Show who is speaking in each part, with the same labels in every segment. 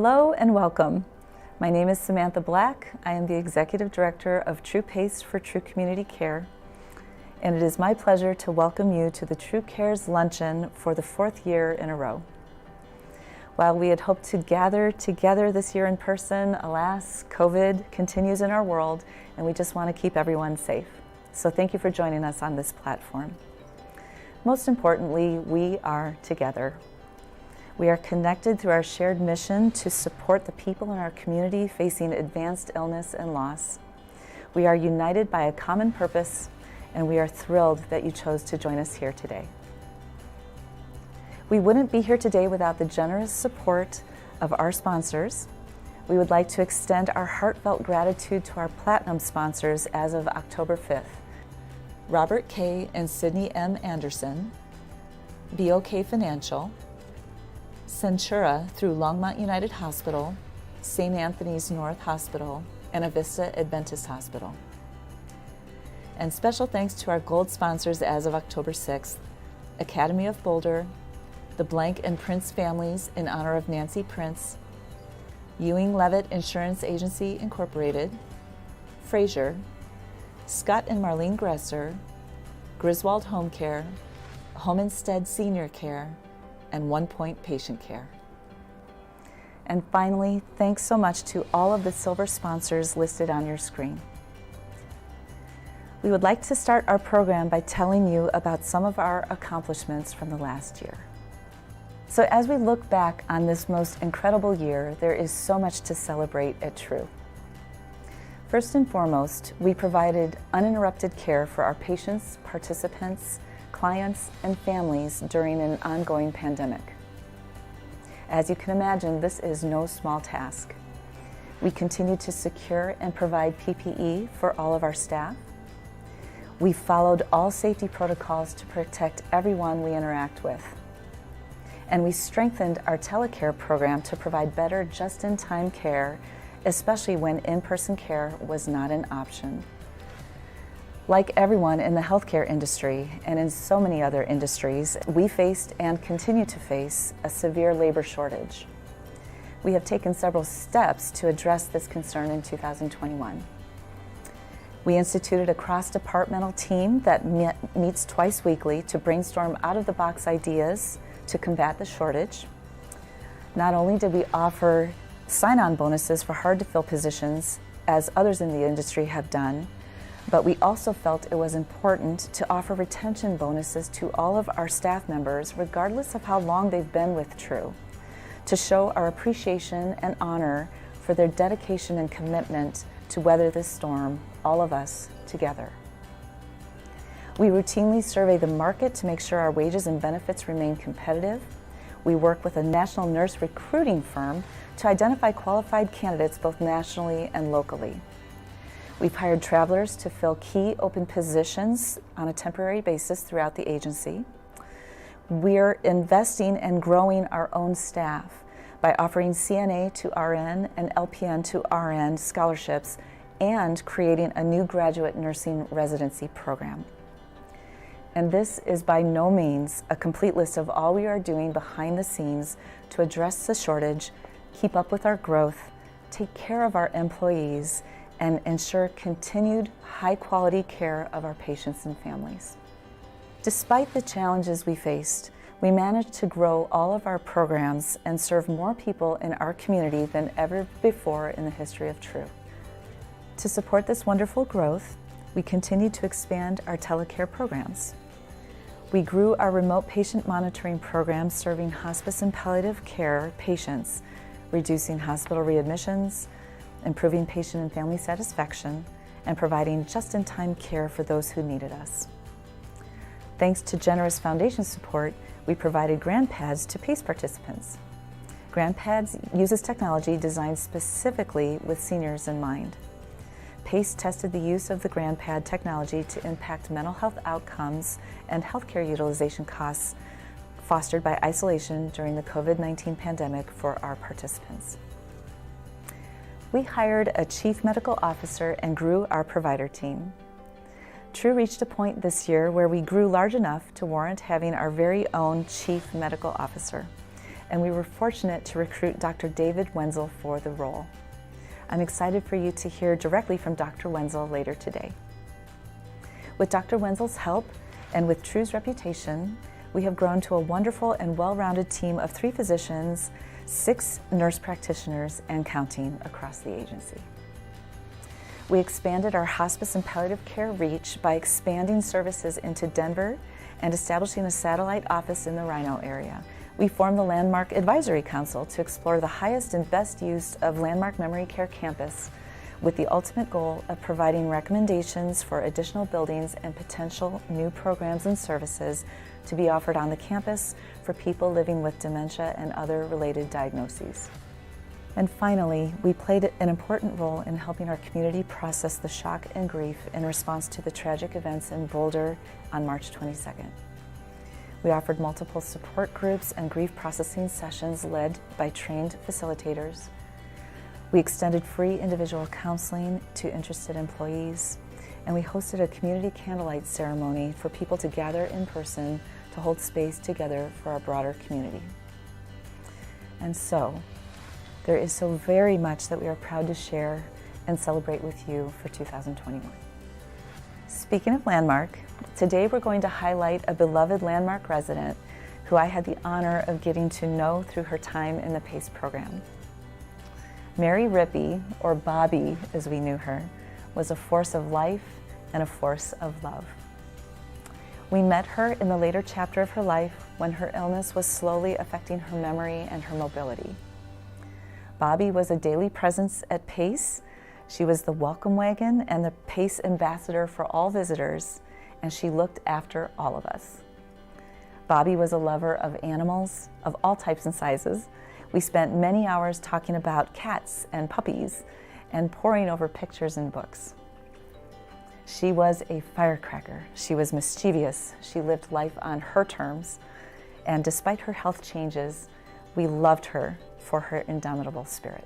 Speaker 1: Hello and welcome. My name is Samantha Black. I am the Executive Director of TRU PACE for TRU Community Care, and it is my pleasure to welcome you to the TRU Cares Luncheon for the 4th year in a row. While we had hoped to gather together this year in person, alas, COVID continues in our world, and we just want to keep everyone safe. So thank you for joining us on this platform. Most importantly, we are together. We are connected through our shared mission to support the people in our community facing advanced illness and loss. We are united by a common purpose, and we are thrilled that you chose to join us here today. We wouldn't be here today without the generous support of our sponsors. We would like to extend our heartfelt gratitude to our Platinum sponsors as of October 5th. Robert K. and Sydney M. Anderson, BOK Financial, Centura through Longmont United Hospital, St. Anthony's North Hospital, and Avista Adventist Hospital. And special thanks to our gold sponsors as of October 6th, Academy of Boulder, the Blank and Prince families in honor of Nancy Prince, Ewing Levitt Insurance Agency Incorporated, Frazier, Scott and Marlene Gresser, Griswold Home Care, Home Instead Senior Care, and One Point Patient Care. And finally, thanks so much to all of the silver sponsors listed on your screen. We would like to start our program by telling you about some of our accomplishments from the last year. So as we look back on this most incredible year, there is so much to celebrate at TRU. First and foremost, we provided uninterrupted care for our patients, participants, clients, and families during an ongoing pandemic. As you can imagine, this is no small task. We continue to secure and provide PPE for all of our staff. We followed all safety protocols to protect everyone we interact with. And we strengthened our telecare program to provide better just-in-time care, especially when in-person care was not an option. Like everyone in the healthcare industry and in so many other industries, we faced and continue to face a severe labor shortage. We have taken several steps to address this concern in 2021. We instituted a cross-departmental team that meets twice weekly to brainstorm out-of-the-box ideas to combat the shortage. Not only did we offer sign-on bonuses for hard-to-fill positions, as others in the industry have done, but we also felt it was important to offer retention bonuses to all of our staff members, regardless of how long they've been with TRU, to show our appreciation and honor for their dedication and commitment to weather this storm, all of us together. We routinely survey the market to make sure our wages and benefits remain competitive. We work with a national nurse recruiting firm to identify qualified candidates both nationally and locally. We've hired travelers to fill key open positions on a temporary basis throughout the agency. We're investing and growing our own staff by offering CNA to RN and LPN to RN scholarships and creating a new graduate nursing residency program. And this is by no means a complete list of all we are doing behind the scenes to address the shortage, keep up with our growth, take care of our employees, and ensure continued high-quality care of our patients and families. Despite the challenges we faced, we managed to grow all of our programs and serve more people in our community than ever before in the history of TRU. To support this wonderful growth, we continued to expand our telecare programs. We grew our remote patient monitoring program serving hospice and palliative care patients, reducing hospital readmissions, improving patient and family satisfaction, and providing just-in-time care for those who needed us. Thanks to generous foundation support, we provided GrandPads to PACE participants. GrandPads uses technology designed specifically with seniors in mind. PACE tested the use of the GrandPad technology to impact mental health outcomes and healthcare utilization costs fostered by isolation during the COVID-19 pandemic for our participants. We hired a chief medical officer and grew our provider team. TRU reached a point this year where we grew large enough to warrant having our very own chief medical officer. and we were fortunate to recruit Dr. David Wenzel for the role. I'm excited for you to hear directly from Dr. Wenzel later today. With Dr. Wenzel's help and with TRU's reputation, we have grown to a wonderful and well-rounded team of 3 physicians, 6 nurse practitioners, and counting across the agency. We expanded our hospice and palliative care reach by expanding services into Denver and establishing a satellite office in the Rhino area. We formed the Landmark Advisory Council to explore the highest and best use of Landmark Memory Care Campus with the ultimate goal of providing recommendations for additional buildings and potential new programs and services to be offered on the campus for people living with dementia and other related diagnoses. And finally, we played an important role in helping our community process the shock and grief in response to the tragic events in Boulder on March 22nd. We offered multiple support groups and grief processing sessions led by trained facilitators. We extended free individual counseling to interested employees, and we hosted a community candlelight ceremony for people to gather in person to hold space together for our broader community. And so, there is so very much that we are proud to share and celebrate with you for 2021. Speaking of Landmark, today we're going to highlight a beloved Landmark resident who I had the honor of getting to know through her time in the PACE program. Mary Rippey, or Bobby as we knew her, was a force of life and a force of love. We met her in the later chapter of her life when her illness was slowly affecting her memory and her mobility. Bobby was a daily presence at PACE. She was the welcome wagon and the PACE ambassador for all visitors, and she looked after all of us. Bobby was a lover of animals of all types and sizes. We spent many hours talking about cats and puppies and poring over pictures and books. She was a firecracker. She was mischievous. She lived life on her terms. And despite her health changes, we loved her for her indomitable spirit.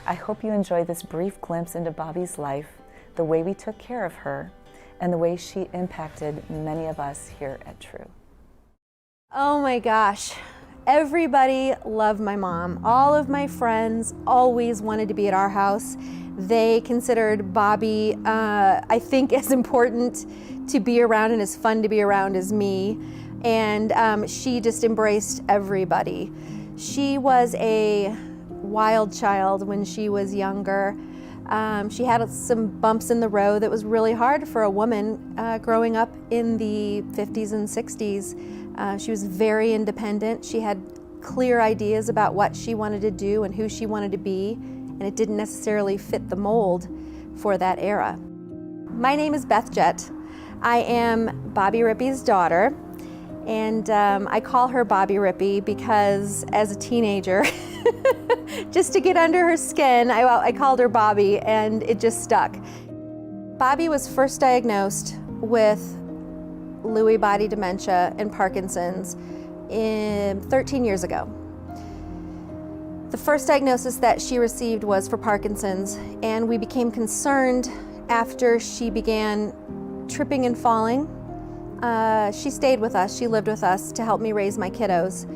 Speaker 1: I hope you enjoy this brief glimpse into Bobby's life, the way we took care of her, and the way she impacted many of us here at TRU.
Speaker 2: Oh my gosh. Everybody loved my mom. All of my friends always wanted to be at our house. They considered Bobby, I think, as important to be around and as fun to be around as me. And she just embraced everybody. She was a wild child when she was younger. She had some bumps in the road that was really hard for a woman growing up in the 50s and 60s. She was very independent. She had clear ideas about what she wanted to do and who she wanted to be, and it didn't necessarily fit the mold for that era. My name is Beth Jett. I am Bobby Rippey's daughter, and I call her Bobby Rippey because as a teenager, just to get under her skin, I called her Bobby, and it just stuck. Bobby was first diagnosed with Lewy body dementia and Parkinson's 13 years ago. The first diagnosis that she received was for Parkinson's, and we became concerned after she began tripping and falling. She stayed with us, she lived with us to help me raise my kiddos,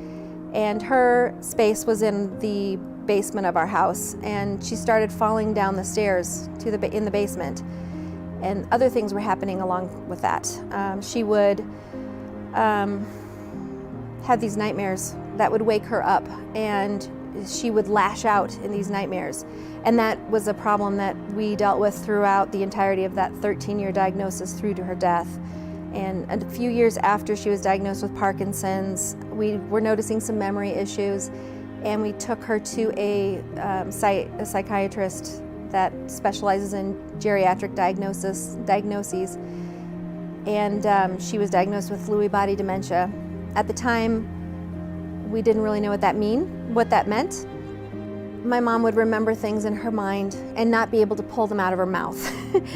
Speaker 2: and her space was in the basement of our house, and she started falling down the stairs in the basement. And other things were happening along with that. She would have these nightmares that would wake her up, and she would lash out in these nightmares. And that was a problem that we dealt with throughout the entirety of that 13-year diagnosis through to her death. And a few years after she was diagnosed with Parkinson's, we were noticing some memory issues, and we took her to a psychiatrist that specializes in geriatric diagnoses, and she was diagnosed with Lewy body dementia. At the time, we didn't really know what that meant. My mom would remember things in her mind and not be able to pull them out of her mouth,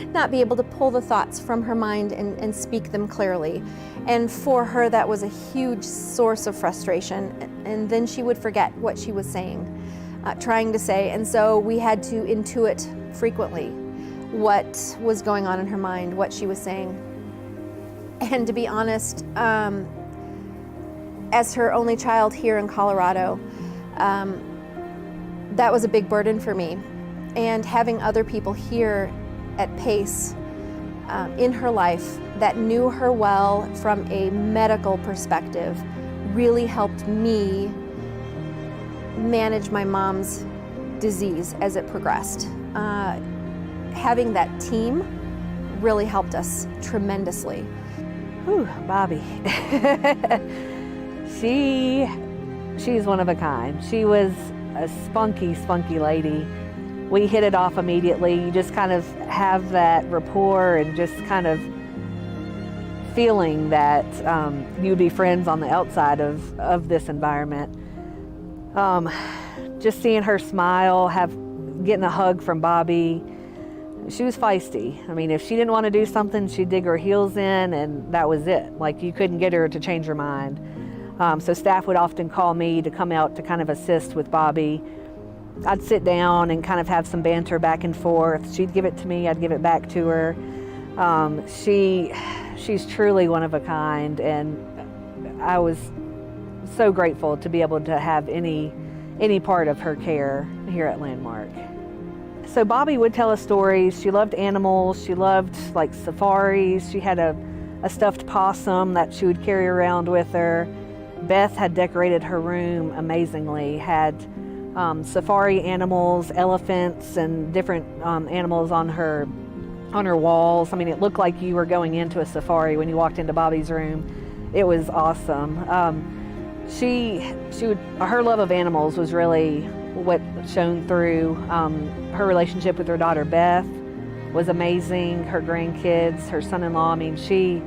Speaker 2: not be able to pull the thoughts from her mind and speak them clearly. And for her, that was a huge source of frustration. And then she would forget what she was saying. Trying to say, and so we had to intuit frequently what was going on in her mind, what she was saying. And to be honest, as her only child here in Colorado, that was a big burden for me. And having other people here at PACE in her life that knew her well from a medical perspective really helped me manage my mom's disease as it progressed. Having that team really helped us tremendously.
Speaker 3: Whew, Bobby. She's one of a kind. She was a spunky lady. We hit it off immediately. You just kind of have that rapport and just kind of feeling that you'd be friends on the outside of this environment. Just seeing her smile, getting a hug from Bobby. She was feisty. I mean, if she didn't want to do something, she'd dig her heels in, and that was it. Like, you couldn't get her to change her mind. So staff would often call me to come out to kind of assist with Bobby. I'd sit down and kind of have some banter back and forth. She'd give it to me, I'd give it back to her. She's truly one of a kind, and I was so grateful to be able to have any part of her care here at Landmark. So Bobby would tell us stories. She loved animals. She loved like safaris. She had a stuffed possum that she would carry around with her. Beth had decorated her room amazingly, had safari animals, elephants, and different animals on her walls. I mean, it looked like you were going into a safari when you walked into Bobby's room. It was awesome. Her love of animals was really what shone through. Her relationship with her daughter Beth was amazing. Her grandkids, her son-in-law, I mean, she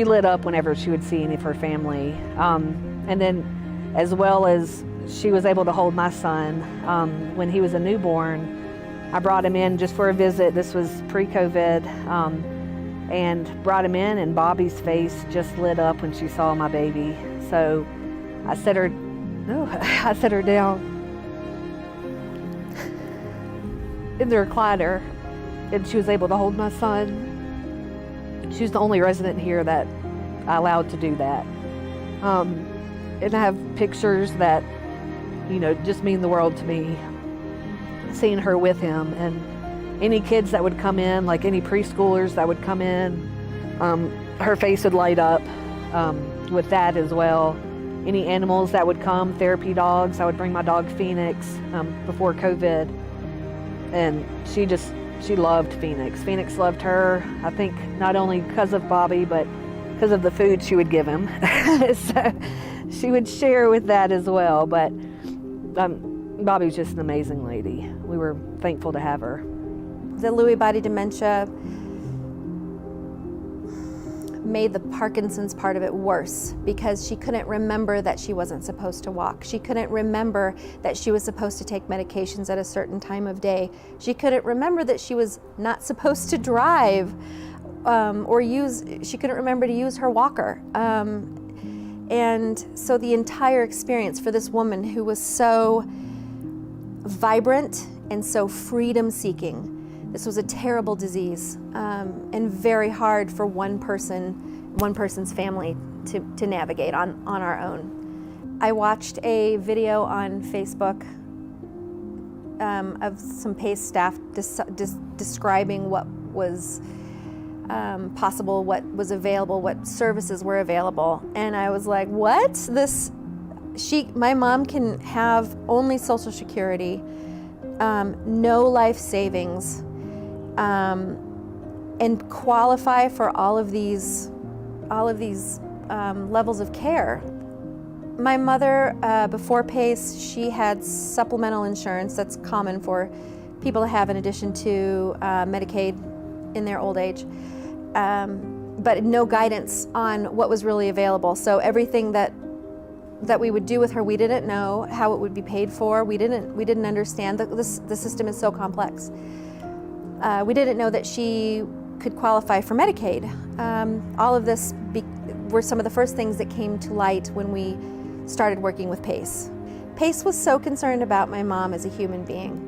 Speaker 3: lit up whenever she would see any of her family. And then as well as she was able to hold my son when he was a newborn. I brought him in just for a visit. This was pre-COVID, and brought him in, and Bobby's face just lit up when she saw my baby. So I set her down in the recliner, and she was able to hold my son. She was the only resident here that I allowed to do that. And I have pictures that, just mean the world to me, seeing her with him. And any kids that would come in, like any preschoolers that would come in, her face would light up with that as well. Any animals that would come, therapy dogs, I would bring my dog Phoenix before COVID. And she loved Phoenix. Phoenix loved her, I think, not only because of Bobby, but because of the food she would give him. So she would share with that as well. But Bobby was just an amazing lady. We were thankful to have her.
Speaker 2: The Lewy body dementia made the Parkinson's part of it worse because she couldn't remember that she wasn't supposed to walk. She couldn't remember that she was supposed to take medications at a certain time of day. She couldn't remember that she was not supposed to drive she couldn't remember to use her walker. And so the entire experience for this woman who was so vibrant and so freedom-seeking, this was a terrible disease and very hard for one person's family to navigate on our own. I watched a video on Facebook of some PACE staff describing what was possible, what was available, what services were available, and I was like, what? My mom can have only Social Security, no life savings, and qualify for all of these levels of care. My mother, before PACE, she had supplemental insurance that's common for people to have in addition to Medicaid in their old age, but no guidance on what was really available. So everything that we would do with her, we didn't know how it would be paid for. We didn't understand. The system is so complex. We didn't know that she could qualify for Medicaid. All of this were some of the first things that came to light when we started working with PACE. PACE was so concerned about my mom as a human being.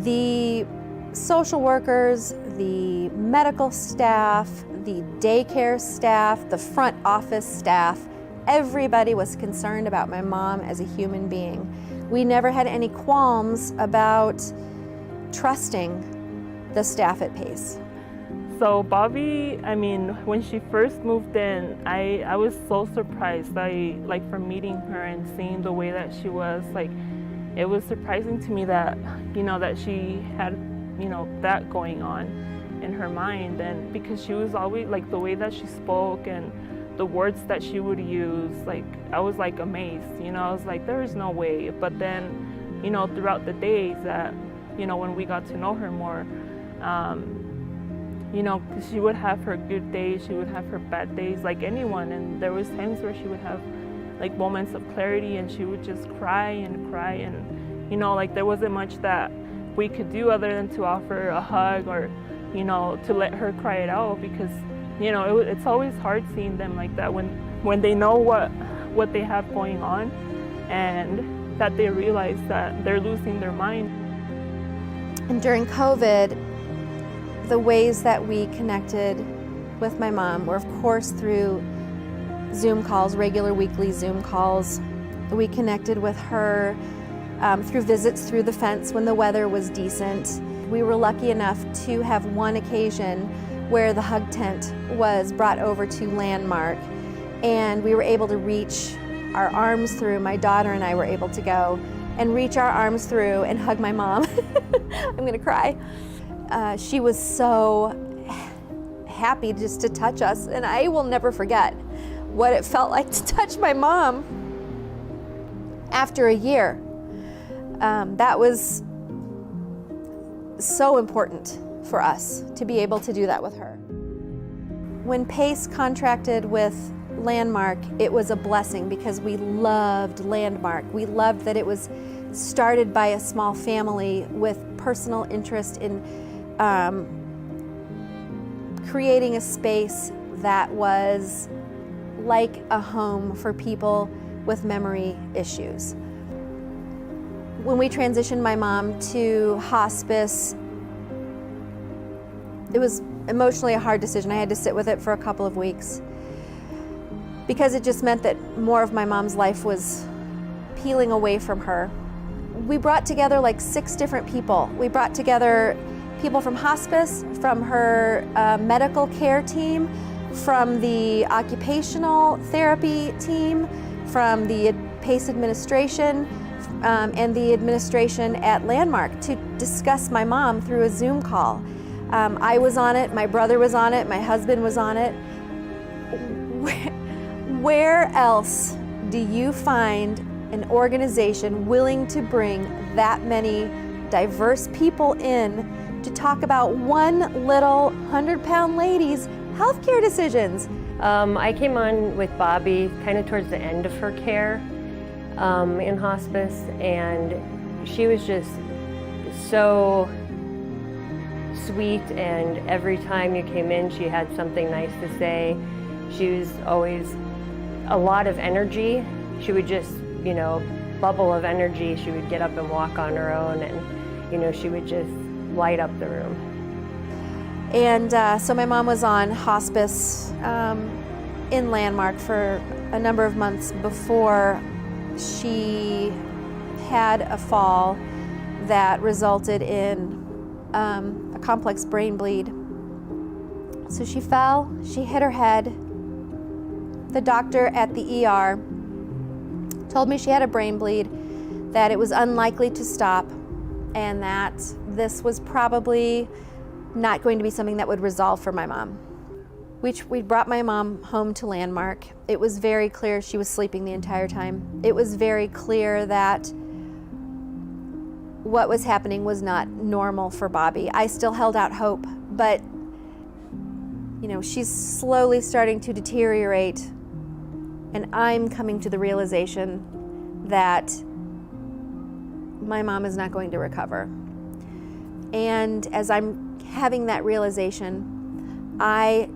Speaker 2: The social workers, the medical staff, the daycare staff, the front office staff, Everybody was concerned about my mom as a human being. We never had any qualms about trusting the staff at PACE.
Speaker 4: So Bobby, I mean, when she first moved in, I was so surprised. Like from meeting her and seeing the way that she was, like, it was surprising to me that, you know, that she had, you know, that going on in her mind. And because she was always, like, the way that she spoke and the words that she would use, like, I was like amazed, you know, I was like, there is no way. But then, you know, throughout the days that, you know, when we got to know her more, you know, 'cause she would have her good days, she would have her bad days like anyone, and there was times where she would have like moments of clarity and she would just cry and, you know, like there wasn't much that we could do other than to offer a hug or, you know, to let her cry it out, because, you know, it's always hard seeing them like that when they know what they have going on and that they realize that they're losing their mind.
Speaker 2: And during COVID, the ways that we connected with my mom were, of course, through Zoom calls, regular weekly Zoom calls. We connected with her through visits through the fence when the weather was decent. We were lucky enough to have one occasion where the hug tent was brought over to Landmark, and we were able to reach our arms through. My daughter and I were able to go and reach our arms through and hug my mom. I'm gonna cry. She was so happy just to touch us, and I will never forget what it felt like to touch my mom after a year. That was so important for us to be able to do that with her. When PACE contracted with Landmark, it was a blessing because we loved Landmark. We loved that it was started by a small family with personal interest in creating a space that was like a home for people with memory issues. When we transitioned my mom to hospice, it was emotionally a hard decision. I had to sit with it for a couple of weeks because it just meant that more of my mom's life was peeling away from her. We brought together like 6 different people. We brought together people from hospice, from her medical care team, from the occupational therapy team, from the PACE administration, and the administration at Landmark to discuss my mom through a Zoom call. I was on it, my brother was on it, my husband was on it. Where else do you find an organization willing to bring that many diverse people in to talk about one little 100-pound lady's healthcare decisions?
Speaker 5: I came on with Bobby kind of towards the end of her care in hospice, and she was just so sweet, and every time you came in she had something nice to say. She was always a lot of energy. She would just, you know, bubble of energy. She would get up and walk on her own, and, you know, she would just light up the room.
Speaker 2: And so my mom was on hospice in Landmark for a number of months before she had a fall that resulted in a complex brain bleed. So she fell, she hit her head. The doctor at the ER told me she had a brain bleed, that it was unlikely to stop, and that this was probably not going to be something that would resolve for my mom. We brought my mom home to Landmark. It was very clear she was sleeping the entire time. It was very clear that what was happening was not normal for Bobby. I still held out hope, but you know, she's slowly starting to deteriorate, and I'm coming to the realization that my mom is not going to recover. And as I'm having that realization, I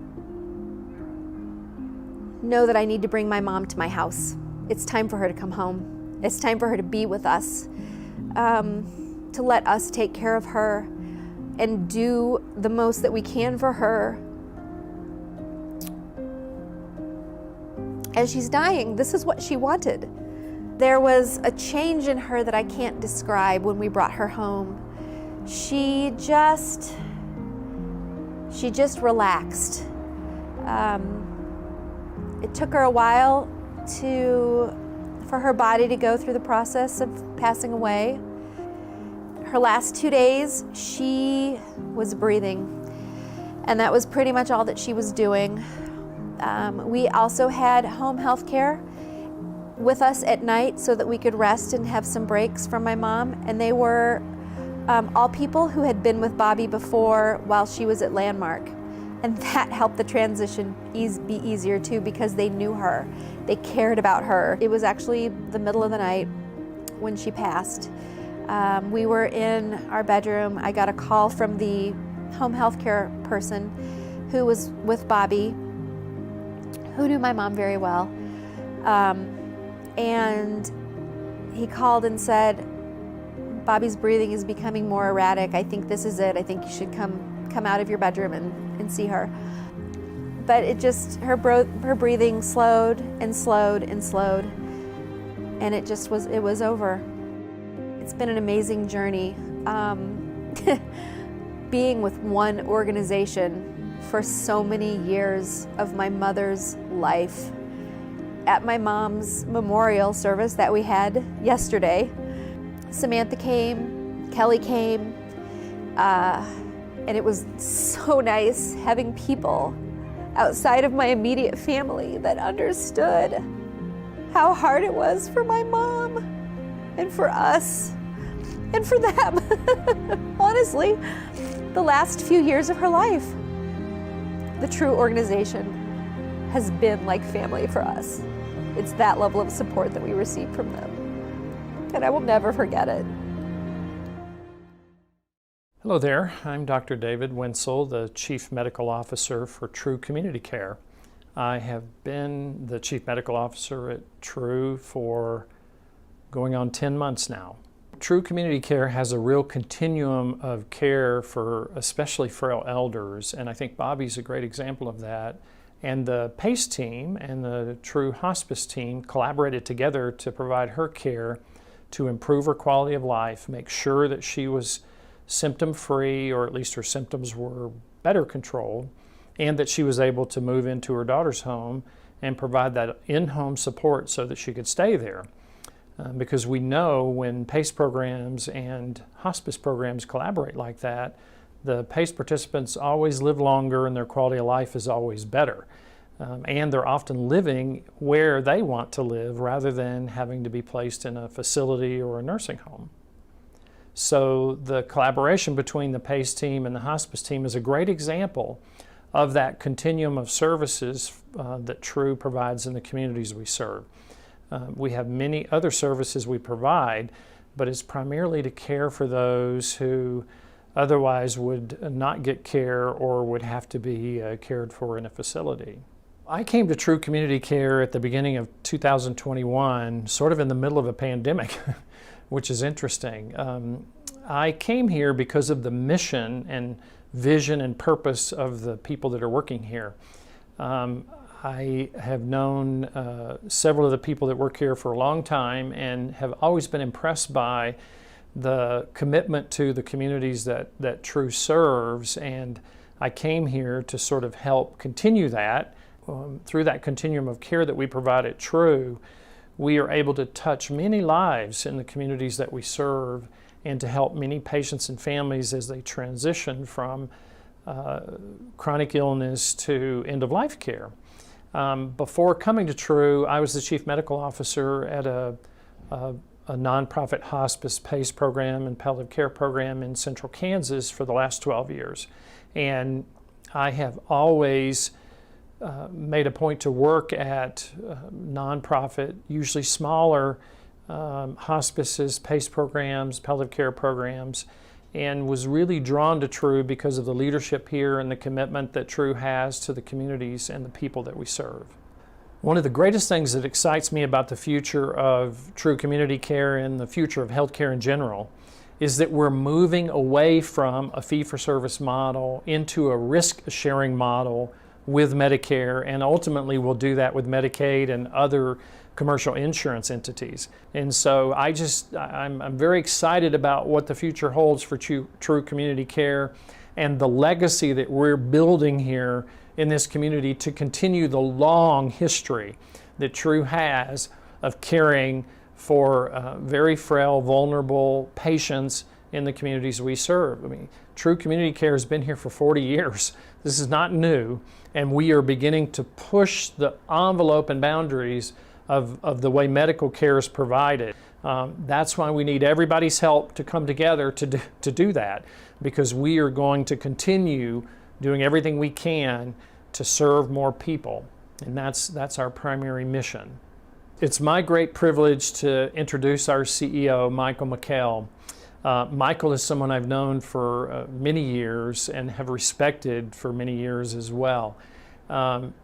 Speaker 2: know that I need to bring my mom to my house. It's time for her to come home. It's time for her to be with us, to let us take care of her and do the most that we can for her. as she's dying, this is what she wanted. There was a change in her that I can't describe when we brought her home. She just relaxed. It took her a while for her body to go through the process of passing away. Her last 2 days, she was breathing, and that was pretty much all that she was doing. We also had home health care with us at night so that we could rest and have some breaks from my mom, and they were all people who had been with Bobby before while she was at Landmark. And that helped the transition be easier too, because they knew her. They cared about her. It was actually the middle of the night when she passed. We were in our bedroom. I got a call from the home health care person who was with Bobby, who knew my mom very well. And he called and said, Bobby's breathing is becoming more erratic. I think this is it. I think you should come out of your bedroom and see her. But it just, her breathing slowed and slowed and slowed, and it was over. It's been an amazing journey. Being with one organization for so many years of my mother's life. At my mom's memorial service that we had yesterday, Samantha came, Kelly came, and it was so nice having people outside of my immediate family that understood how hard it was for my mom and for us and for them. Honestly, the last few years of her life, the TRU organization has been like family for us. It's that level of support that we receive from them, and I will never forget it.
Speaker 6: Hello there, I'm Dr. David Winsel, the Chief Medical Officer for TRU Community Care. I have been the Chief Medical Officer at TRU for going on 10 months now. TRU Community Care has a real continuum of care for especially frail elders, and I think Bobby's a great example of that. And the PACE team and the TRU Hospice team collaborated together to provide her care to improve her quality of life, make sure that she was symptom-free, or at least her symptoms were better controlled, and that she was able to move into her daughter's home and provide that in-home support so that she could stay there. Because we know when PACE programs and hospice programs collaborate like that, the PACE participants always live longer and their quality of life is always better. And they're often living where they want to live rather than having to be placed in a facility or a nursing home. So the collaboration between the PACE team and the hospice team is a great example of that continuum of services that TRU provides in the communities we serve. We have many other services we provide, but it's primarily to care for those who otherwise would not get care or would have to be cared for in a facility. I came to TRU Community Care at the beginning of 2021, sort of in the middle of a pandemic, which is interesting. I came here because of the mission and vision and purpose of the people that are working here. I have known several of the people that work here for a long time and have always been impressed by the commitment to the communities that TRU serves, and I came here to sort of help continue that. Through that continuum of care that we provide at TRU, we are able to touch many lives in the communities that we serve and to help many patients and families as they transition from chronic illness to end-of-life care. Before coming to TRU, I was the Chief Medical Officer at a nonprofit hospice PACE program and palliative care program in central Kansas for the last 12 years. And I have always made a point to work at nonprofit, usually smaller hospices, PACE programs, palliative care programs, and was really drawn to TRU because of the leadership here and the commitment that TRU has to the communities and the people that we serve. One of the greatest things that excites me about the future of TRU Community Care and the future of healthcare in general is that we're moving away from a fee-for-service model into a risk-sharing model with Medicare, and ultimately we'll do that with Medicaid and other commercial insurance entities. And so I'm very excited about what the future holds for TRU Community Care and the legacy that we're building here in this community to continue the long history that TRU has of caring for very frail, vulnerable patients in the communities we serve. I mean, TRU Community Care has been here for 40 years. This is not new, and we are beginning to push the envelope and boundaries of the way medical care is provided. That's why we need everybody's help to come together to do that, because we are going to continue doing everything we can to serve more people, and that's our primary mission. It's my great privilege to introduce our CEO, Michael McKell. Michael is someone I've known for many years and have respected for many years as well.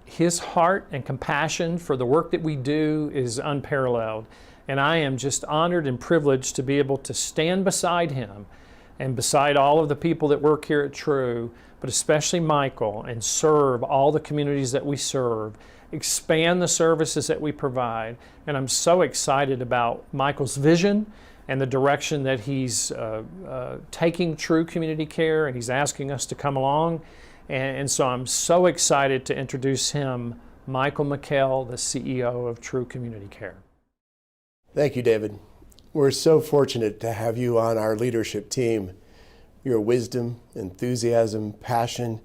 Speaker 6: His heart and compassion for the work that we do is unparalleled, and I am just honored and privileged to be able to stand beside him and beside all of the people that work here at TRU, but especially Michael, and serve all the communities that we serve, expand the services that we provide. And I'm so excited about Michael's vision and the direction that he's taking TRU Community Care, and he's asking us to come along. And so I'm so excited to introduce him, Michael McKell, the CEO of TRU Community Care.
Speaker 7: Thank you, David. We're so fortunate to have you on our leadership team. Your wisdom, enthusiasm, passion,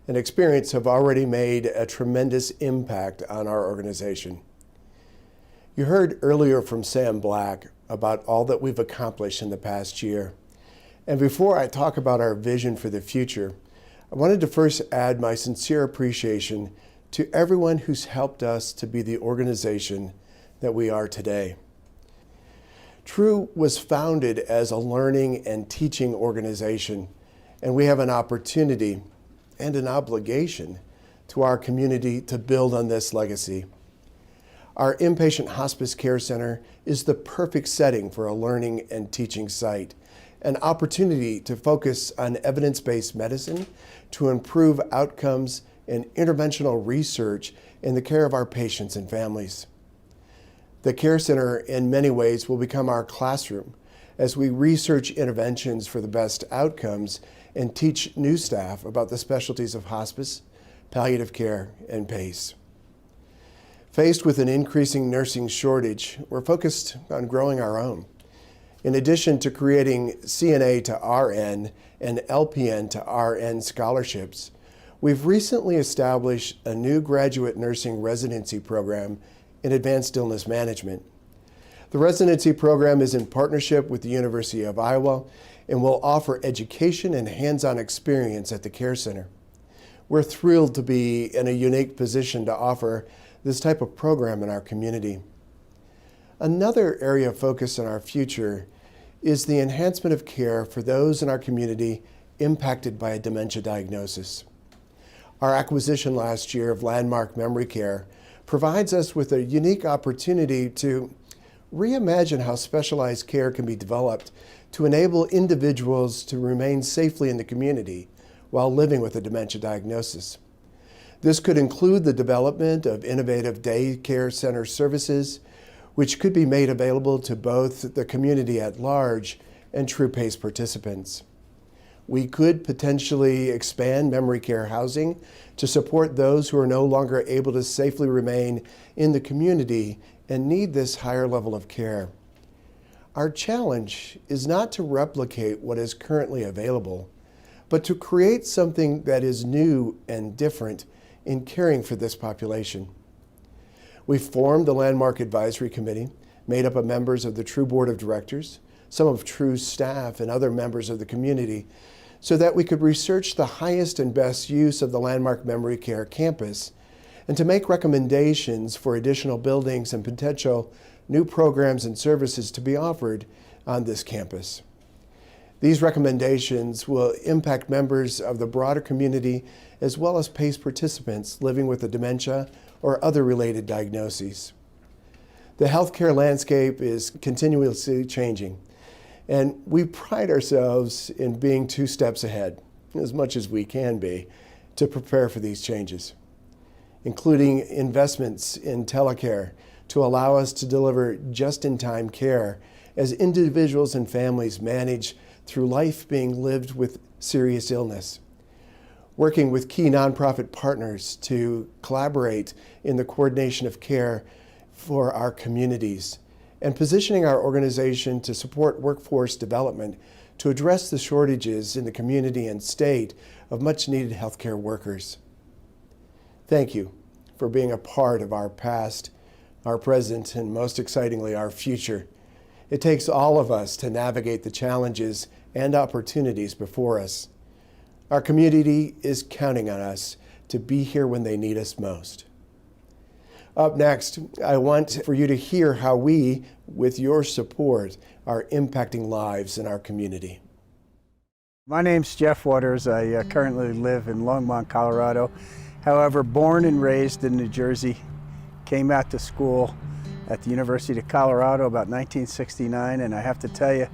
Speaker 7: and experience have already made a tremendous impact on our organization. You heard earlier from Sam Black about all that we've accomplished in the past year. And before I talk about our vision for the future, I wanted to first add my sincere appreciation to everyone who's helped us to be the organization that we are today. TRU was founded as a learning and teaching organization, and we have an opportunity and an obligation to our community to build on this legacy. Our inpatient hospice care center is the perfect setting for a learning and teaching site, an opportunity to focus on evidence-based medicine to improve outcomes and interventional research in the care of our patients and families. The care center in many ways will become our classroom as we research interventions for the best outcomes and teach new staff about the specialties of hospice, palliative care, and PACE. Faced with an increasing nursing shortage, we're focused on growing our own. In addition to creating CNA to RN and LPN to RN scholarships, we've recently established a new graduate nursing residency program in advanced illness management. The residency program is in partnership with the University of Iowa and will offer education and hands-on experience at the care center. We're thrilled to be in a unique position to offer this type of program in our community. Another area of focus in our future is the enhancement of care for those in our community impacted by a dementia diagnosis. Our acquisition last year of Landmark Memory Care provides us with a unique opportunity to reimagine how specialized care can be developed to enable individuals to remain safely in the community while living with a dementia diagnosis. This could include the development of innovative day care center services, which could be made available to both the community at large and TRU PACE participants. We could potentially expand memory care housing to support those who are no longer able to safely remain in the community and need this higher level of care. Our challenge is not to replicate what is currently available, but to create something that is new and different in caring for this population. We formed the Landmark Advisory Committee, made up of members of the TRU Board of Directors, some of TRU's staff, and other members of the community, so that we could research the highest and best use of the Landmark Memory Care campus and to make recommendations for additional buildings and potential new programs and services to be offered on this campus. These recommendations will impact members of the broader community as well as PACE participants living with a dementia or other related diagnoses. The healthcare landscape is continuously changing, and we pride ourselves in being 2 steps ahead, as much as we can be, to prepare for these changes. including investments in telecare to allow us to deliver just-in-time care as individuals and families manage through life being lived with serious illness. Working with key nonprofit partners to collaborate in the coordination of care for our communities, and positioning our organization to support workforce development to address the shortages in the community and state of much-needed healthcare workers. Thank you for being a part of our past, our present, and most excitingly, our future. It takes all of us to navigate the challenges and opportunities before us. Our community is counting on us to be here when they need us most. Up next, I want for you to hear how we, with your support, are impacting lives in our community.
Speaker 8: My name's Jeff Waters. I currently live in Longmont, Colorado. However, born and raised in New Jersey, came out to school at the University of Colorado about 1969, and I have to tell you,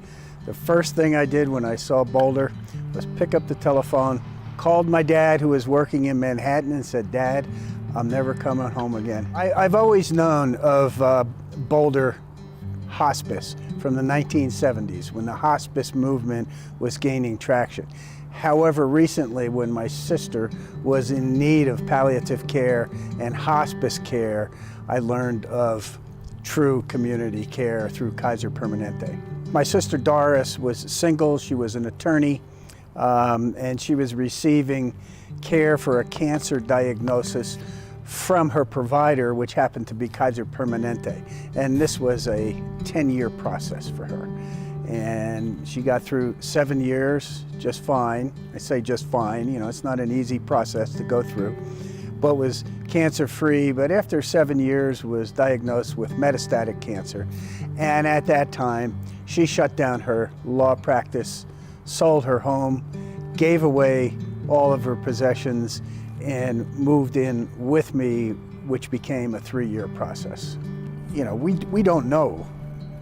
Speaker 8: the first thing I did when I saw Boulder was pick up the telephone, called my dad who was working in Manhattan and said, "Dad, I'm never coming home again." I've always known of Boulder hospice from the 1970s when the hospice movement was gaining traction. However, recently when my sister was in need of palliative care and hospice care, I learned of TRU community care through Kaiser Permanente. My sister Doris was single, she was an attorney, and she was receiving care for a cancer diagnosis from her provider, which happened to be Kaiser Permanente. And this was a 10-year process for her. And she got through 7 years just fine. I say just fine, you know, it's not an easy process to go through, but was cancer-free. But after 7 years was diagnosed with metastatic cancer. And at that time, she shut down her law practice, sold her home, gave away all of her possessions, and moved in with me, which became a 3-year process. You know, we don't know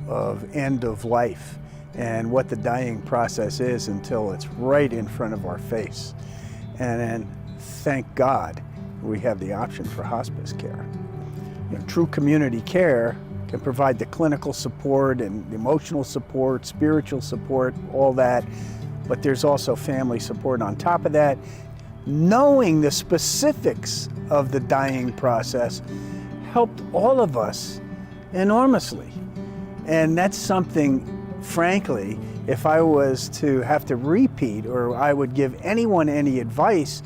Speaker 8: of end of life and what the dying process is until it's right in front of our face. And then, thank God, we have the option for hospice care. You know, TRU community care can provide the clinical support and emotional support, spiritual support, all that, but there's also family support on top of that. Knowing the specifics of the dying process helped all of us enormously. And that's something, frankly, if I was to have to repeat or I would give anyone any advice,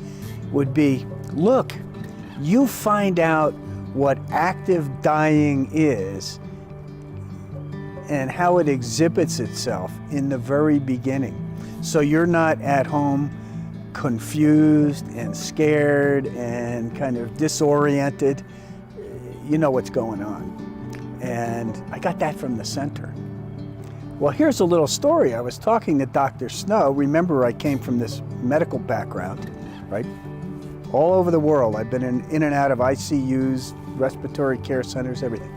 Speaker 8: would be, look, you find out what active dying is and how it exhibits itself in the very beginning. So you're not at home confused and scared and kind of disoriented. You know what's going on. And I got that from the center. Well, here's a little story. I was talking to Dr. Snow. Remember, I came from this medical background, right? All over the world. I've been in and out of ICUs, respiratory care centers, everything.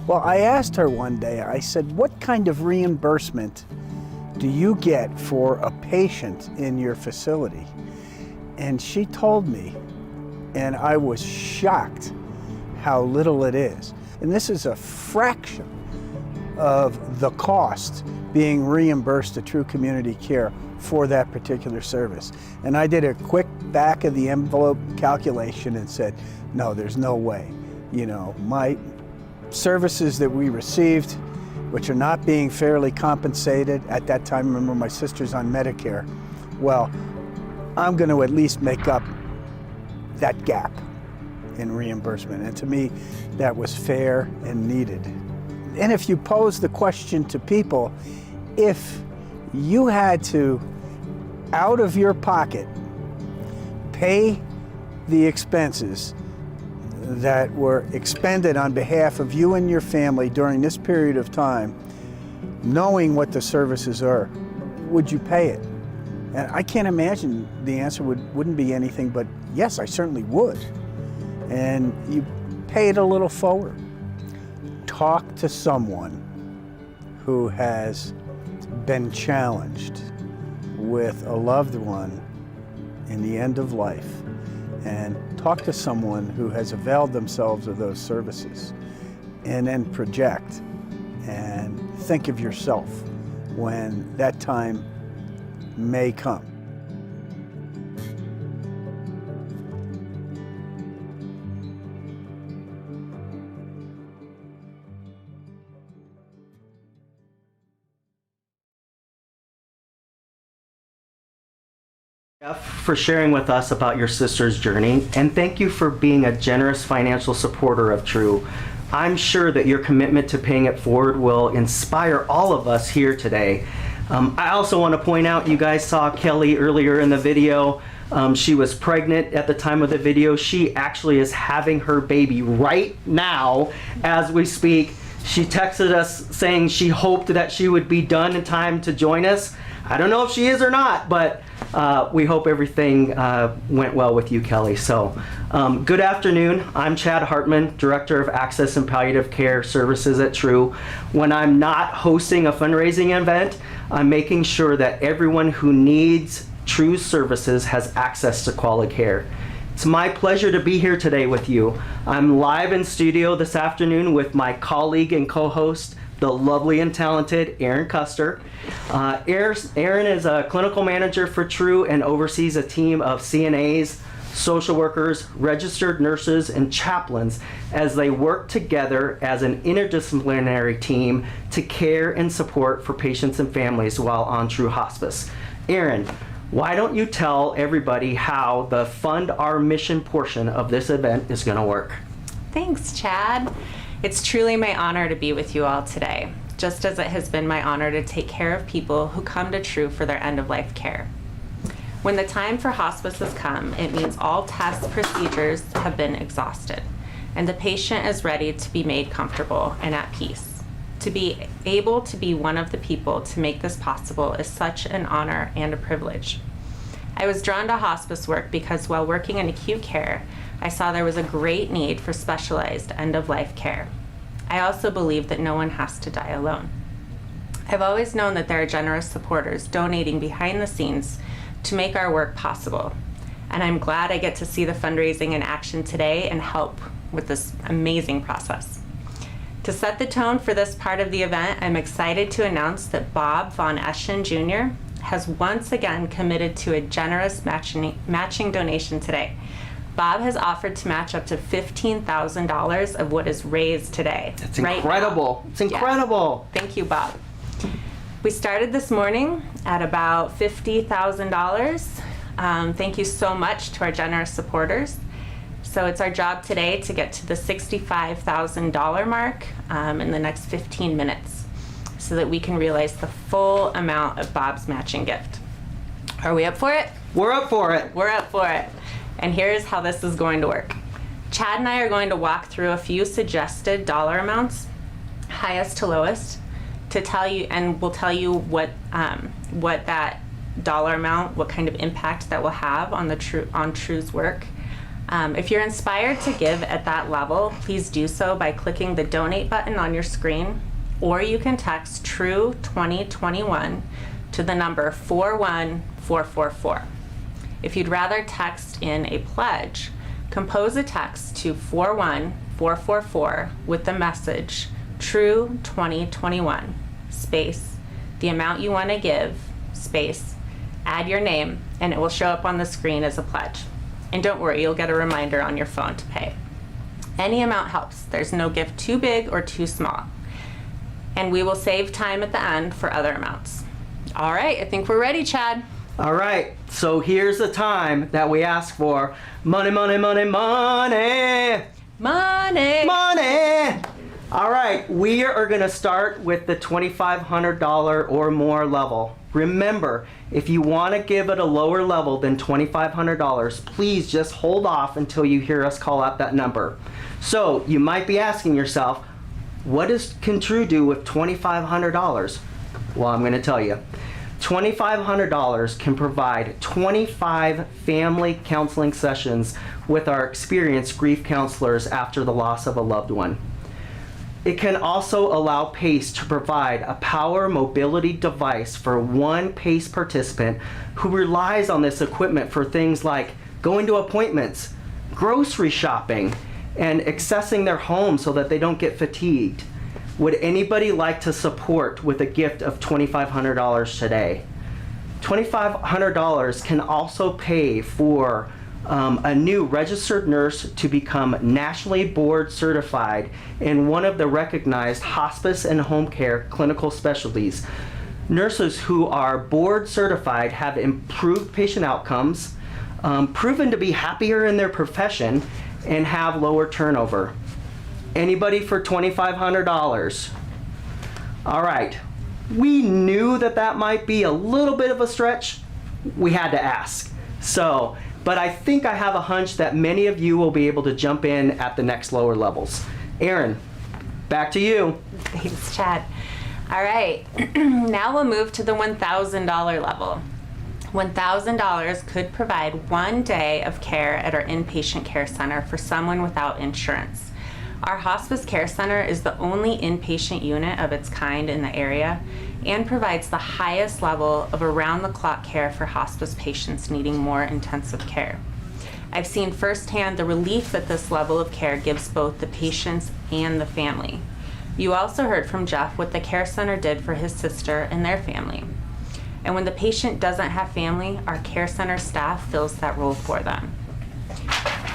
Speaker 8: Well, I asked her one day, I said, what kind of reimbursement do you get for a patient in your facility? And she told me, and I was shocked how little it is. And this is a fraction of the cost being reimbursed to TRU community care for that particular service. And I did a quick back of the envelope calculation and said, no, there's no way. You know, my services that we received, which are not being fairly compensated at that time, remember my sister's on Medicare, well, I'm going to at least make up that gap in reimbursement. And to me, that was fair and needed. And if you pose the question to people, if you had to, out of your pocket, pay the expenses that were expended on behalf of you and your family during this period of time, knowing what the services are, would you pay it? And I can't imagine the answer wouldn't be anything but, yes, I certainly would. And you pay it a little forward. Talk to someone who has been challenged with a loved one in the end of life and talk to someone who has availed themselves of those services, and then project and think of yourself when that time may come.
Speaker 9: Jeff, for sharing with us about your sister's journey, and thank you for being a generous financial supporter of TRU. I'm sure that your commitment to paying it forward will inspire all of us here today. I also want to point out, you guys saw Kelly earlier in the video. She was pregnant at the time of the video. She actually is having her baby right now as we speak. She texted us saying she hoped that she would be done in time to join us. I don't know if she is or not, but we hope everything went well with you, Kelly. So, good afternoon. I'm Chad Hartman, Director of Access and Palliative Care Services at TRU. When I'm not hosting a fundraising event, I'm making sure that everyone who needs TRU's services has access to quality care. It's my pleasure to be here today with you. I'm live in studio this afternoon with my colleague and co-host, the lovely and talented Erin Custer. Erin is a clinical manager for TRU and oversees a team of CNAs, social workers, registered nurses, and chaplains as they work together as an interdisciplinary team to care and support for patients and families while on TRU Hospice. Erin, why don't you tell everybody how the Fund Our Mission portion of this event is going to work?
Speaker 10: Thanks, Chad. It's truly my honor to be with you all today, just as it has been my honor to take care of people who come to TRU for their end-of-life care. When the time for hospice has come, it means all test procedures have been exhausted, and the patient is ready to be made comfortable and at peace. To be able to be one of the people to make this possible is such an honor and a privilege. I was drawn to hospice work because while working in acute care, I saw there was a great need for specialized end-of-life care. I also believe that no one has to die alone. I've always known that there are generous supporters donating behind the scenes to make our work possible, and I'm glad I get to see the fundraising in action today and help with this amazing process. To set the tone for this part of the event, I'm excited to announce that Bob Von Eschen Jr. has once again committed to a generous matching donation today. Bob has offered to match up to $15,000 of what is raised today.
Speaker 9: That's incredible. It's incredible.
Speaker 10: Yeah. Thank you, Bob. We started this morning at about $50,000. Thank you so much to our generous supporters. So it's our job today to get to the $65,000 mark in the next 15 minutes so that we can realize the full amount of Bob's matching gift. Are we up for it?
Speaker 9: We're up for it.
Speaker 10: We're up for it. And here's how this is going to work. Chad and I are going to walk through a few suggested dollar amounts, highest to lowest, to tell you, and we'll tell you what that dollar amount, what kind of impact that will have on TRU's work. If you're inspired to give at that level, please do so by clicking the donate button on your screen, or you can text TRU 2021 to the number 41444. If you'd rather text in a pledge, compose a text to 41444 with the message TRU 2021, space, the amount you want to give, space, add your name, and it will show up on the screen as a pledge. And don't worry, you'll get a reminder on your phone to pay. Any amount helps. There's no gift too big or too small. And we will save time at the end for other amounts. All right, I think we're ready, Chad.
Speaker 9: All right, so here's the time that we ask for. Money, money, money, money.
Speaker 10: Money.
Speaker 9: Money. All right, we are going to start with the $2,500 or more level. Remember, if you want to give at a lower level than $2,500, please just hold off until you hear us call out that number. So you might be asking yourself, what can TRU do with $2,500? Well, I'm going to tell you. $2,500 can provide 25 family counseling sessions with our experienced grief counselors after the loss of a loved one. It can also allow PACE to provide a power mobility device for one PACE participant who relies on this equipment for things like going to appointments, grocery shopping, and accessing their home so that they don't get fatigued. Would anybody like to support with a gift of $2,500 today? $2,500 can also pay for a new registered nurse to become nationally board certified in one of the recognized hospice and home care clinical specialties. Nurses who are board certified have improved patient outcomes, proven to be happier in their profession, and have lower turnover. Anybody for $2,500? All right. We knew that that might be a little bit of a stretch. We had to ask. So, but I think I have a hunch that many of you will be able to jump in at the next lower levels. Erin, back to you.
Speaker 10: Thanks, Chad. All right, now we'll move to the $1,000 level. $1,000 could provide 1 day of care at our inpatient care center for someone without insurance. Our hospice care center is the only inpatient unit of its kind in the area and provides the highest level of around-the-clock care for hospice patients needing more intensive care. I've seen firsthand the relief that this level of care gives both the patients and the family. You also heard from Jeff what the care center did for his sister and their family. And when the patient doesn't have family, our care center staff fills that role for them.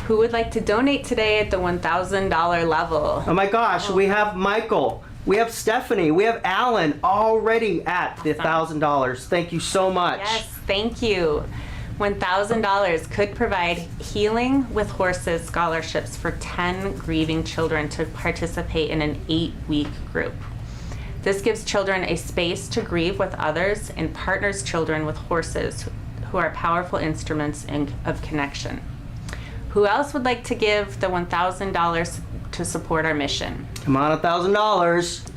Speaker 10: Who would like to donate today at the $1,000 level?
Speaker 9: Oh my gosh, we have Michael, we have Stephanie, we have Alan already at the $1,000. Thank you so much.
Speaker 10: Yes, thank you. $1,000 could provide Healing with Horses scholarships for 10 grieving children to participate in an 8-week group. This gives children a space to grieve with others and partners children with horses who are powerful instruments of connection. Who else would like to give the $1,000 to support our mission?
Speaker 9: Come on, $1,000.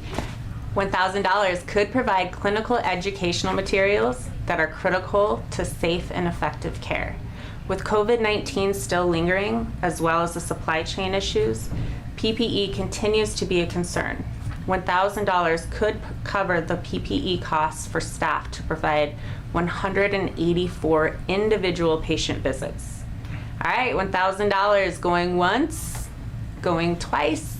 Speaker 10: $1,000 could provide clinical educational materials that are critical to safe and effective care. With COVID-19 still lingering, as well as the supply chain issues, PPE continues to be a concern. $1,000 could cover the PPE costs for staff to provide 184 individual patient visits. All right, $1,000 going once, going twice.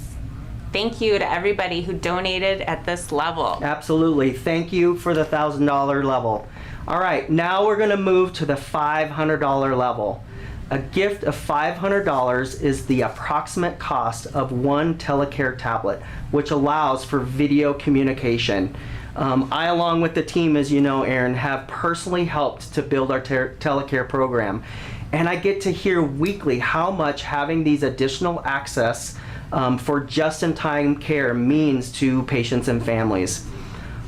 Speaker 10: Thank you to everybody who donated at this level.
Speaker 9: Absolutely. Thank you for the $1,000 level. All right, now we're going to move to the $500 level. A gift of $500 is the approximate cost of one telecare tablet, which allows for video communication. I, along with the team, as you know, Erin, have personally helped to build our telecare program. And I get to hear weekly how much having these additional access for just-in-time care means to patients and families.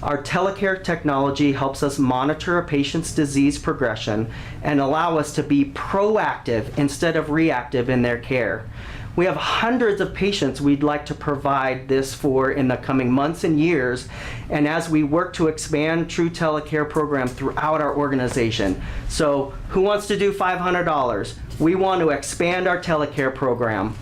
Speaker 9: Our telecare technology helps us monitor a patient's disease progression and allow us to be proactive instead of reactive in their care. We have hundreds of patients we'd like to provide this for in the coming months and years, and as we work to expand TRU Telecare program throughout our organization. So who wants to do $500? We want to expand our telecare program.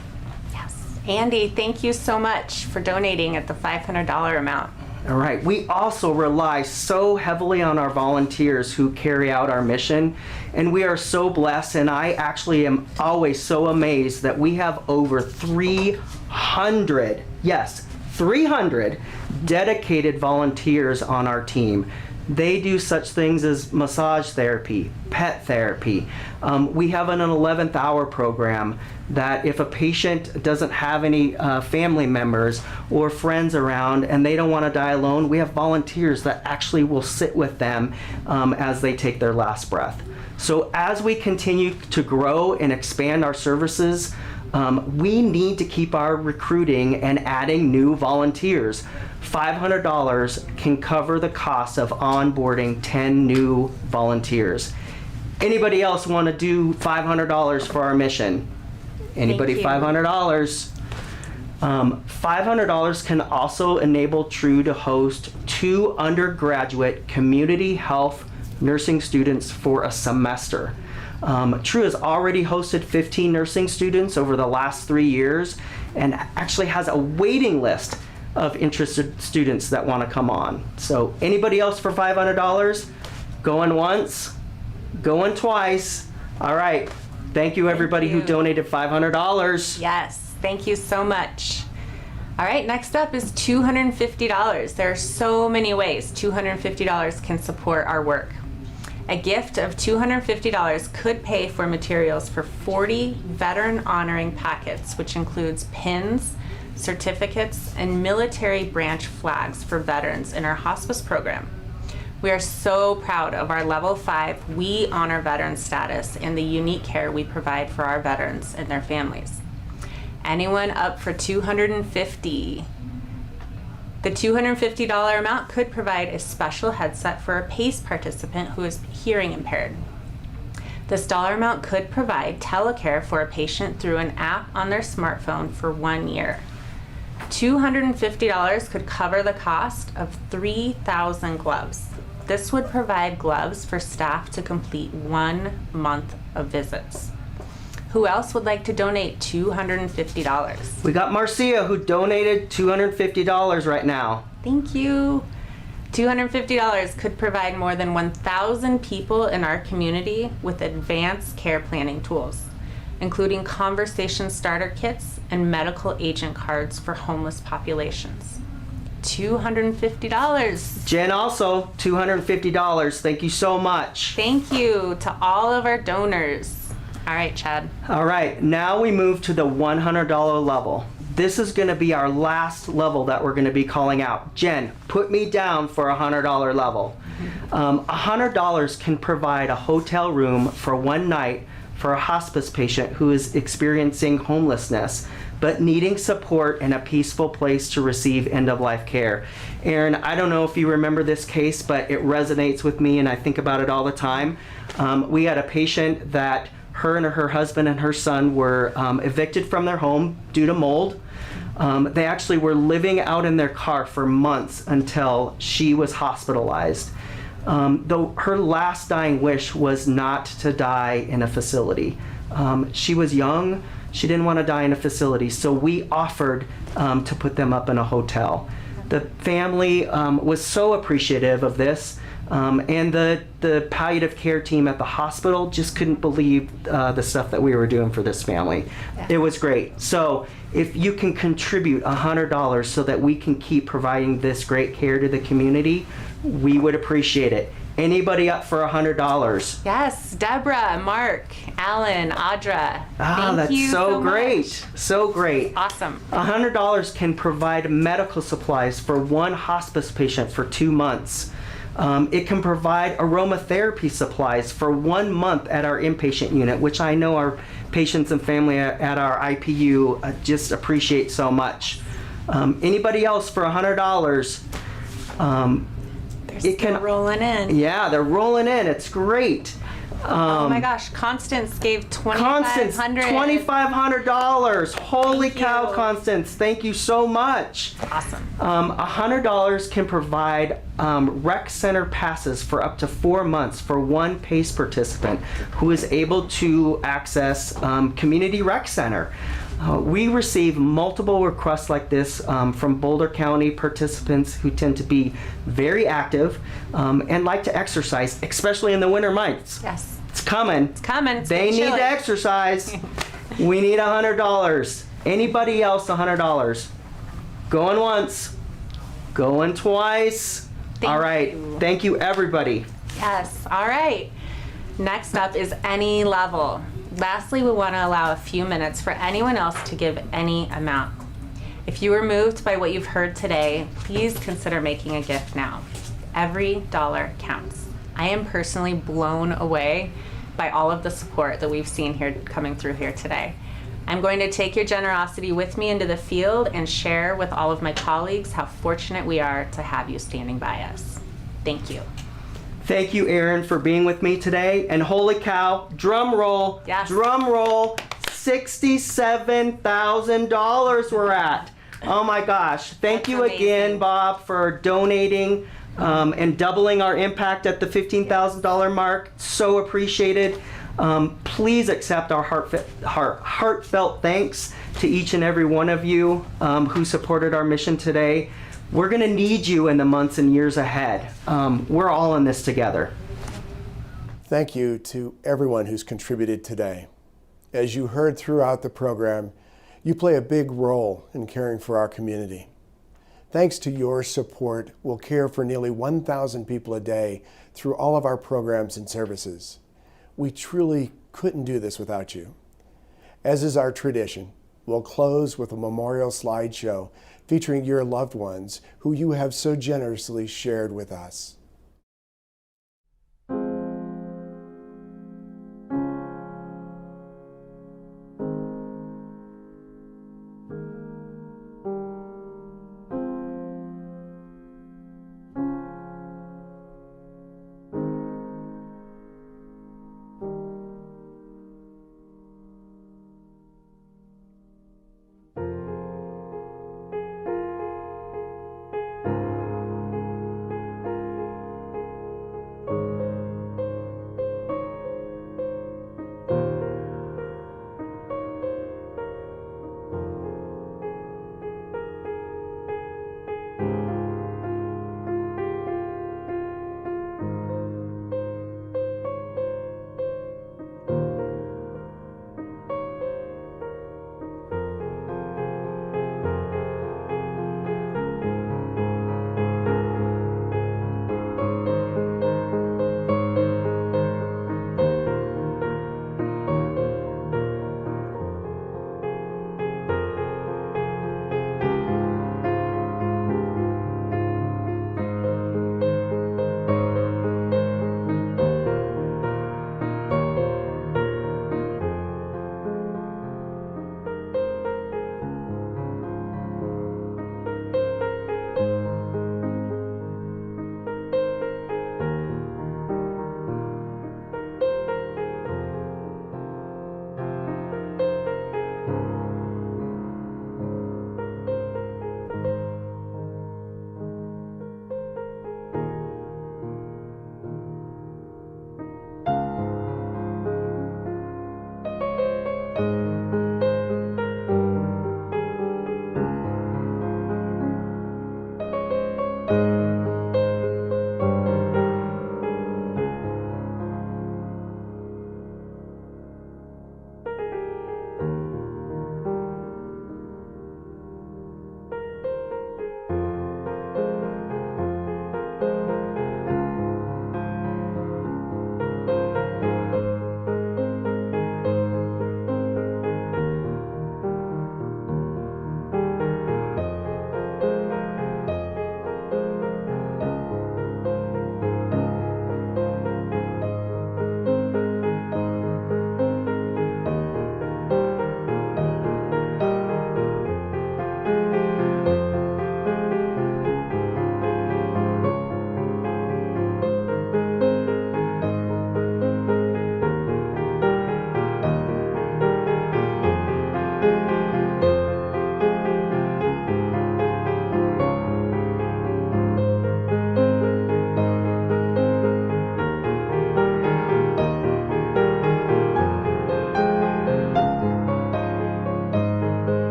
Speaker 10: Yes. Andy, thank you so much for donating at the $500 amount.
Speaker 9: All right, we also rely so heavily on our volunteers who carry out our mission, and we are so blessed, and I actually am always so amazed that we have over 300, yes, 300 dedicated volunteers on our team. They do such things as massage therapy, pet therapy. We have an 11th hour program that if a patient doesn't have any family members or friends around and they don't want to die alone, we have volunteers that actually will sit with them as they take their last breath. So as we continue to grow and expand our services, we need to keep our recruiting and adding new volunteers. $500 can cover the cost of onboarding 10 new volunteers. Anybody else want to do $500 for our mission? Anybody? $500? $500 can also enable TRU to host 2 undergraduate community health nursing students for a semester. TRU has already hosted 15 nursing students over the last 3 years and actually has a waiting list of interested students that want to come on. So anybody else for $500? Going once, going twice. All right, Thank you, everybody
Speaker 10: you.
Speaker 9: who donated $500.
Speaker 10: Yes, thank you so much. All right, next up is $250. There are so many ways $250 can support our work. A gift of $250 could pay for materials for 40 veteran honoring packets, which includes pins, certificates, and military branch flags for veterans in our hospice program. We are so proud of our Level 5 We Honor Veterans status and the unique care we provide for our veterans and their families. Anyone up for $250? The $250 amount could provide a special headset for a PACE participant who is hearing impaired. This dollar amount could provide telecare for a patient through an app on their smartphone for 1 year. $250 could cover the cost of 3,000 gloves. This would provide gloves for staff to complete 1 month of visits. Who else would like to donate $250?
Speaker 9: We got Marcia who donated $250 right now.
Speaker 10: Thank you. $250 could provide more than 1,000 people in our community with advanced care planning tools, including conversation starter kits and medical agent cards for homeless populations. $250.
Speaker 9: Jen also, $250. Thank you so much.
Speaker 10: Thank you to all of our donors. All right, Chad.
Speaker 9: All right, now we move to the $100 level. This is going to be our last level that we're going to be calling out. Jen, put me down for a $100 level. $100 can provide a hotel room for 1 night for a hospice patient who is experiencing homelessness but needing support and a peaceful place to receive end-of-life care. Aaron, I don't know if you remember this case, but it resonates with me and I think about it all the time. We had a patient that her and her husband and her son were evicted from their home due to mold. They actually were living out in their car for months until she was hospitalized. Though her last dying wish was not to die in a facility. She was young, she didn't want to die in a facility, so we offered to put them up in a hotel. The family was so appreciative of this. And the palliative care team at the hospital just couldn't believe the stuff that we were doing for this family. Yeah. It was great. So if you can contribute $100 so that we can keep providing this great care to the community, we would appreciate it. Anybody up for $100?
Speaker 10: Yes, Deborah, Mark, Alan, Audra.
Speaker 9: Thank you so
Speaker 10: great.
Speaker 9: Much. So great.
Speaker 10: Awesome.
Speaker 9: $100 can provide medical supplies for 1 hospice patient for 2 months. It can provide aromatherapy supplies for 1 month at our inpatient unit, which I know our patients and family at our IPU just appreciate so much. Anybody else for $100?
Speaker 10: They're still rolling in.
Speaker 9: Yeah, they're rolling in. It's great.
Speaker 10: Oh my gosh, Constance gave $2,500.
Speaker 9: Constance, $2,500. Holy cow, Constance. Thank you so much.
Speaker 10: Awesome.
Speaker 9: $100 can provide rec center passes for up to 4 months for 1 PACE participant who is able to access community rec center. We receive multiple requests like this from Boulder County participants who tend to be very active and like to exercise, especially in the winter months.
Speaker 10: Yes.
Speaker 9: It's coming.
Speaker 10: It's coming. It's
Speaker 9: they need
Speaker 10: chilly.
Speaker 9: to exercise. We need $100. Anybody else $100? Going once. Going twice. All right. Thank you, everybody.
Speaker 10: Yes. All right. Next up is any level. Lastly, we want to allow a few minutes for anyone else to give any amount. If you were moved by what you've heard today, please consider making a gift now. Every dollar counts. I am personally blown away by all of the support that we've seen here coming through here today. I'm going to take your generosity with me into the field and share with all of my colleagues how fortunate we are to have you standing by us. Thank you.
Speaker 9: Thank you, Aaron, for being with me today. And holy cow, drum roll, drum roll, $67,000 we're at. Oh my gosh. Thank you again, Bob, for donating and doubling our impact at the $15,000 mark. So appreciated. Please accept our heartfelt thanks to each and every one of you who supported our mission today. We're going to need you in the months and years ahead. We're all in this together.
Speaker 7: Thank you to everyone who's contributed today. As you heard throughout the program, you play a big role in caring for our community. Thanks to your support, we'll care for nearly 1,000 people a day through all of our programs and services. We truly couldn't do this without you. As is our tradition, we'll close with a memorial slideshow featuring your loved ones who you have so generously shared with us.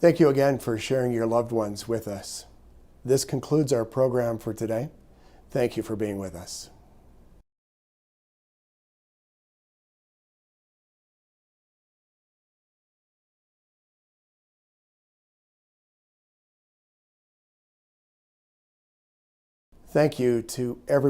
Speaker 7: Thank you again for sharing your loved ones with us. This concludes our program for today. Thank you for being with us. Thank you to everyone.